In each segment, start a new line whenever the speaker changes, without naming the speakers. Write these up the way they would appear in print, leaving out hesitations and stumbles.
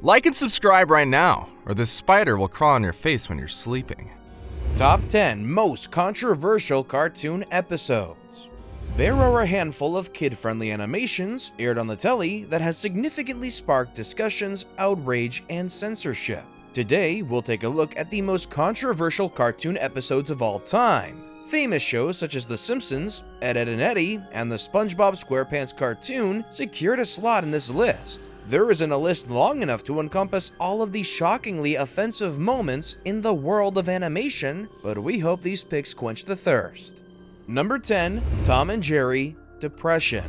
Like and subscribe right now, or this spider will crawl on your face when you're sleeping.
Top 10 Most Controversial Cartoon Episodes. There are a handful of kid-friendly animations aired on the telly that has significantly sparked discussions, outrage, and censorship. Today, we'll take a look at the most controversial cartoon episodes of all time. Famous shows such as The Simpsons, Ed, Edd n Eddy, and the SpongeBob SquarePants cartoon secured a slot in this list. There isn't a list long enough to encompass all of the shockingly offensive moments in the world of animation, but we hope these picks quench the thirst. Number 10. Tom and Jerry, Depression.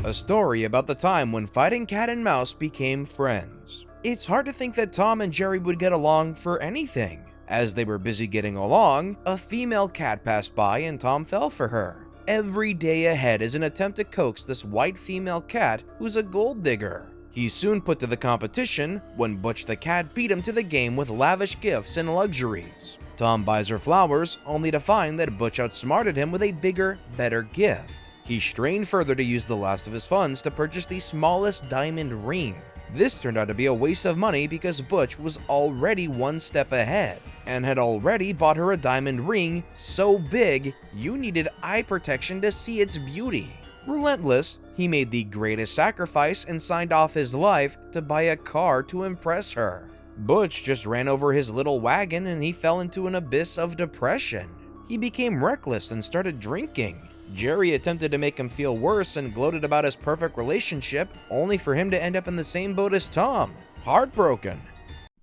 A story about the time when fighting cat and mouse became friends. It's hard to think that Tom and Jerry would get along for anything. As they were busy getting along, a female cat passed by and Tom fell for her. Every day ahead is an attempt to coax this white female cat who's a gold digger. He's soon put to the competition when Butch the cat beat him to the game with lavish gifts and luxuries. Tom buys her flowers, only to find that Butch outsmarted him with a bigger, better gift. He strained further to use the last of his funds to purchase the smallest diamond ring. This turned out to be a waste of money because Butch was already one step ahead and had already bought her a diamond ring so big you needed eye protection to see its beauty. Relentless, he made the greatest sacrifice and signed off his life to buy a car to impress her. Butch just ran over his little wagon and he fell into an abyss of depression. He became reckless and started drinking. Jerry attempted to make him feel worse and gloated about his perfect relationship, only for him to end up in the same boat as Tom, heartbroken.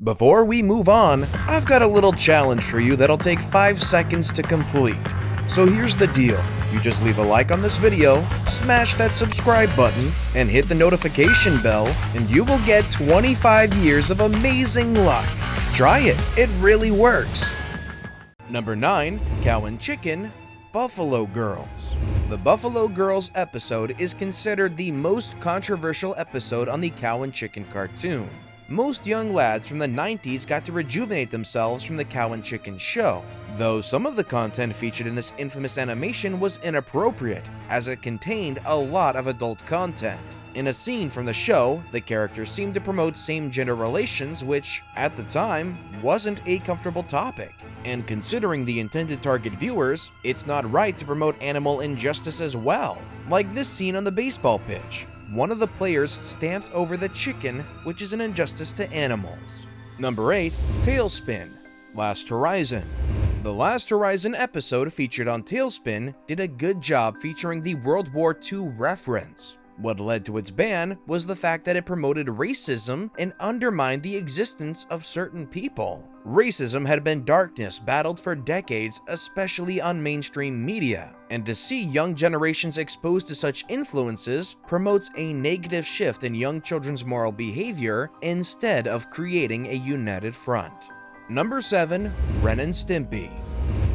Before we move on, I've got a little challenge for you that'll take 5 seconds to complete. So here's the deal. You just leave a like on this video, smash that subscribe button, and hit the notification bell, and you will get 25 years of amazing luck. Try it, it really works. Number 9. Cow and Chicken, Buffalo Girls. The Buffalo Girls episode is considered the most controversial episode on the Cow and Chicken cartoon. Most young lads from the 90s got to rejuvenate themselves from the Cow and Chicken show, though some of the content featured in this infamous animation was inappropriate, as it contained a lot of adult content. In a scene from the show, the characters seemed to promote same-gender relations, which, at the time, wasn't a comfortable topic. And considering the intended target viewers, it's not right to promote animal injustice as well, like this scene on the baseball pitch. One of the players stamped over the chicken, which is an injustice to animals. Number 8. TaleSpin, Last Horizon. The Last Horizon episode featured on TaleSpin did a good job featuring the World War II reference. What led to its ban was the fact that it promoted racism and undermined the existence of certain people. Racism had been darkness battled for decades, especially on mainstream media, and to see young generations exposed to such influences promotes a negative shift in young children's moral behavior instead of creating a united front. Number 7. Ren and Stimpy.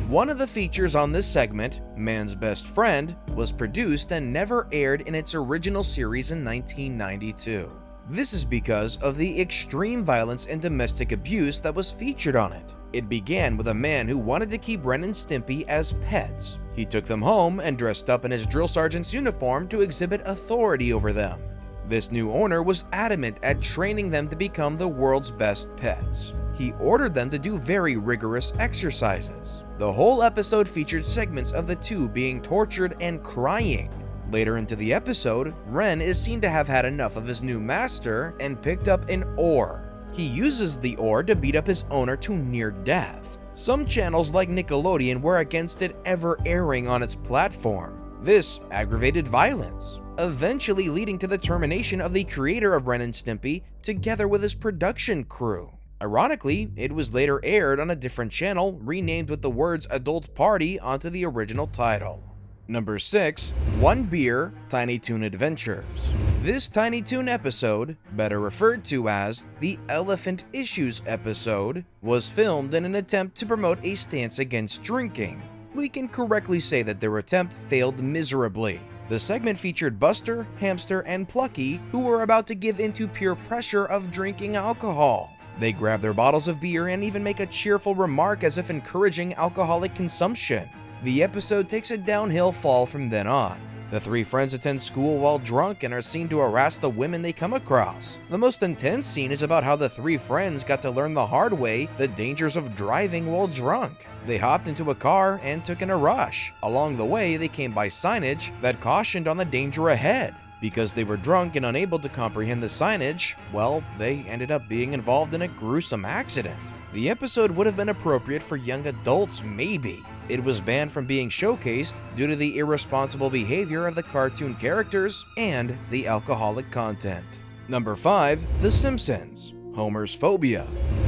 One of the features on this segment, Man's Best Friend, was produced and never aired in its original series in 1992. This is because of the extreme violence and domestic abuse that was featured on it. It began with a man who wanted to keep Ren and Stimpy as pets. He took them home and dressed up in his drill sergeant's uniform to exhibit authority over them. This new owner was adamant at training them to become the world's best pets. He ordered them to do very rigorous exercises. The whole episode featured segments of the two being tortured and crying. Later into the episode, Ren is seen to have had enough of his new master and picked up an oar. He uses the oar to beat up his owner to near death. Some channels like Nickelodeon were against it ever airing on its platform. This aggravated violence, eventually leading to the termination of the creator of Ren and Stimpy together with his production crew. Ironically, it was later aired on a different channel, renamed with the words Adult Party onto the original title. Number 6. One Beer, Tiny Toon Adventures. This Tiny Toon episode, better referred to as the Elephant Issues episode, was filmed in an attempt to promote a stance against drinking. We can correctly say that their attempt failed miserably. The segment featured Buster, Hamster, and Plucky, who were about to give into peer pressure of drinking alcohol. They grab their bottles of beer and even make a cheerful remark as if encouraging alcoholic consumption. The episode takes a downhill fall from then on. The three friends attend school while drunk and are seen to harass the women they come across. The most intense scene is about how the three friends got to learn the hard way the dangers of driving while drunk. They hopped into a car and took in a rush. Along the way, they came by signage that cautioned on the danger ahead. Because they were drunk and unable to comprehend the signage, well, they ended up being involved in a gruesome accident. The episode would have been appropriate for young adults, maybe. It was banned from being showcased due to the irresponsible behavior of the cartoon characters and the alcoholic content. Number 5. The Simpsons. Homer's Phobia.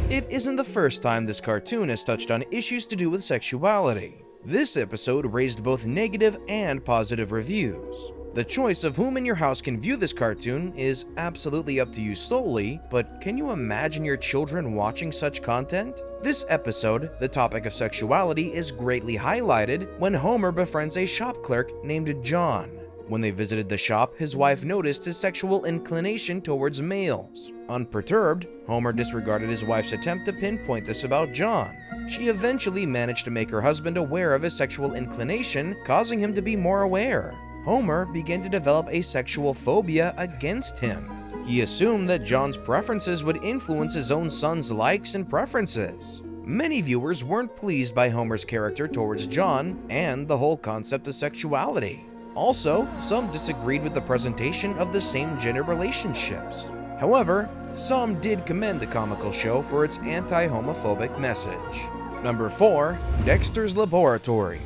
It isn't the first time this cartoon has touched on issues to do with sexuality. This episode raised both negative and positive reviews. The choice of whom in your house can view this cartoon is absolutely up to you solely, but can you imagine your children watching such content? This episode, the topic of sexuality is greatly highlighted when Homer befriends a shop clerk named John. When they visited the shop, his wife noticed his sexual inclination towards males. Unperturbed, Homer disregarded his wife's attempt to pinpoint this about John. She eventually managed to make her husband aware of his sexual inclination, causing him to be more aware. Homer began to develop a sexual phobia against him. He assumed that John's preferences would influence his own son's likes and preferences. Many viewers weren't pleased by Homer's character towards John and the whole concept of sexuality. Also, some disagreed with the presentation of the same-gender relationships. However, some did commend the comical show for its anti-homophobic message. Number 4. Dexter's Laboratory.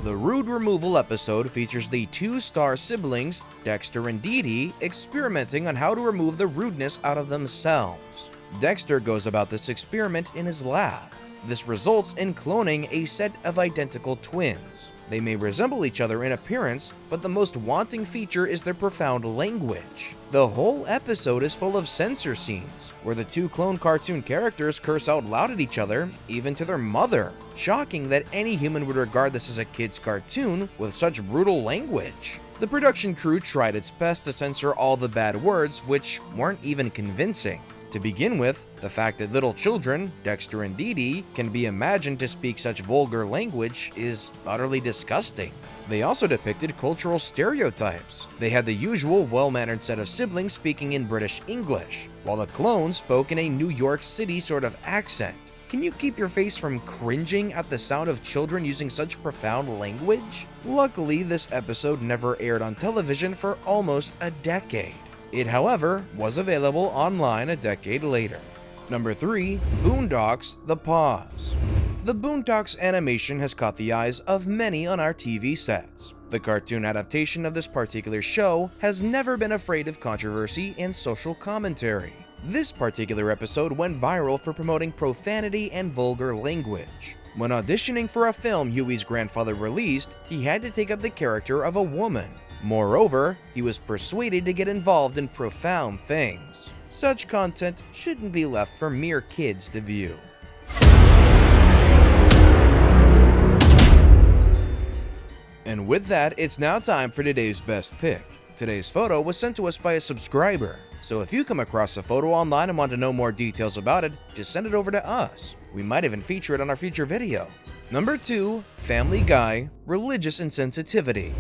The Rude Removal episode features the two-star siblings, Dexter and Dee Dee, experimenting on how to remove the rudeness out of themselves. Dexter goes about this experiment in his lab. This results in cloning a set of identical twins. They may resemble each other in appearance, but the most wanting feature is their profound language. The whole episode is full of censor scenes, where the two clone cartoon characters curse out loud at each other, even to their mother. Shocking that any human would regard this as a kid's cartoon with such brutal language. The production crew tried its best to censor all the bad words, which weren't even convincing. To begin with, the fact that little children, Dexter and Dee Dee, can be imagined to speak such vulgar language is utterly disgusting. They also depicted cultural stereotypes. They had the usual well-mannered set of siblings speaking in British English, while the clones spoke in a New York City sort of accent. Can you keep your face from cringing at the sound of children using such profound language? Luckily, this episode never aired on television for almost a decade. It, however, was available online a decade later. Number 3. Boondocks: The Pause. The Boondocks animation has caught the eyes of many on our TV sets. The cartoon adaptation of this particular show has never been afraid of controversy and social commentary. This particular episode went viral for promoting profanity and vulgar language. When auditioning for a film Huey's grandfather released, he had to take up the character of a woman. Moreover, he was persuaded to get involved in profound things. Such content shouldn't be left for mere kids to view. And with that, it's now time for today's best pick. Today's photo was sent to us by a subscriber, so if you come across a photo online and want to know more details about it, just send it over to us. We might even feature it on our future video. Number 2. Family Guy: Religious Insensitivity.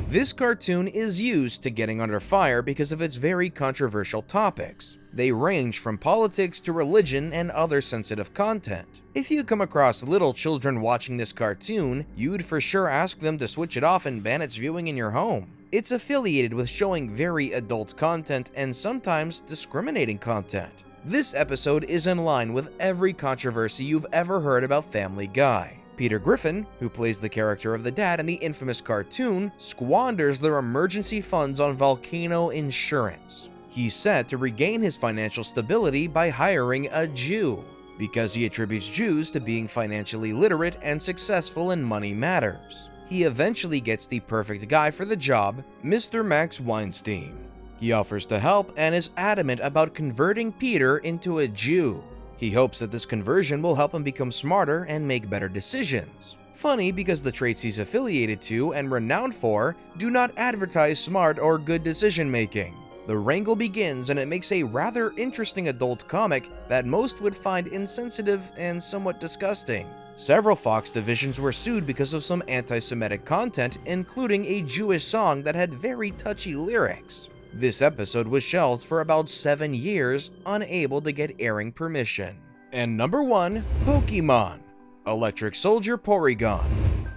This cartoon is used to getting under fire because of its very controversial topics. They range from politics to religion and other sensitive content. If you come across little children watching this cartoon, you'd for sure ask them to switch it off and ban its viewing in your home. It's affiliated with showing very adult content and sometimes discriminating content. This episode is in line with every controversy you've ever heard about Family Guy. Peter Griffin, who plays the character of the dad in the infamous cartoon, squanders their emergency funds on volcano insurance. He's set to regain his financial stability by hiring a Jew, because he attributes Jews to being financially literate and successful in money matters. He eventually gets the perfect guy for the job, Mr. Max Weinstein. He offers to help and is adamant about converting Peter into a Jew. He hopes that this conversion will help him become smarter and make better decisions. Funny because the traits he's affiliated to and renowned for do not advertise smart or good decision making. The wrangle begins and it makes a rather interesting adult comic that most would find insensitive and somewhat disgusting. Several Fox divisions were sued because of some anti-Semitic content, including a Jewish song that had very touchy lyrics. This episode was shelved for about 7 years, unable to get airing permission. And number 1, Pokemon. Electric Soldier Porygon.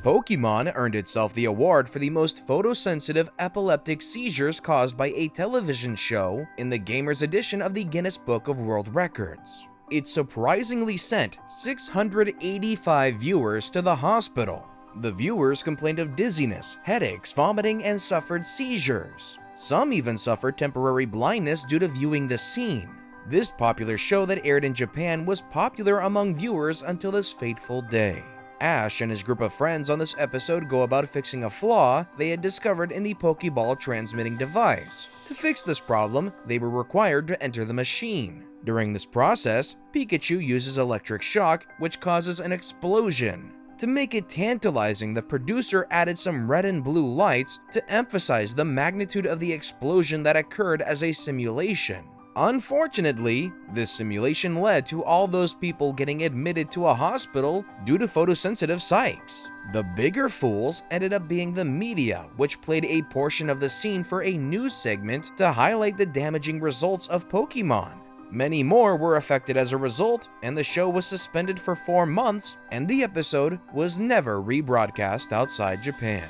Pokemon earned itself the award for the most photosensitive epileptic seizures caused by a television show in the Gamers edition of the Guinness Book of World Records. It surprisingly sent 685 viewers to the hospital. The viewers complained of dizziness, headaches, vomiting, and suffered seizures. Some even suffered temporary blindness due to viewing the scene. This popular show that aired in Japan was popular among viewers until this fateful day. Ash and his group of friends on this episode go about fixing a flaw they had discovered in the Pokeball transmitting device. To fix this problem, they were required to enter the machine. During this process, Pikachu uses electric shock, which causes an explosion. To make it tantalizing, the producer added some red and blue lights to emphasize the magnitude of the explosion that occurred as a simulation. Unfortunately, this simulation led to all those people getting admitted to a hospital due to photosensitive psychs. The bigger fools ended up being the media, which played a portion of the scene for a news segment to highlight the damaging results of Pokemon. Many more were affected as a result, and the show was suspended for 4 months, and the episode was never rebroadcast outside Japan.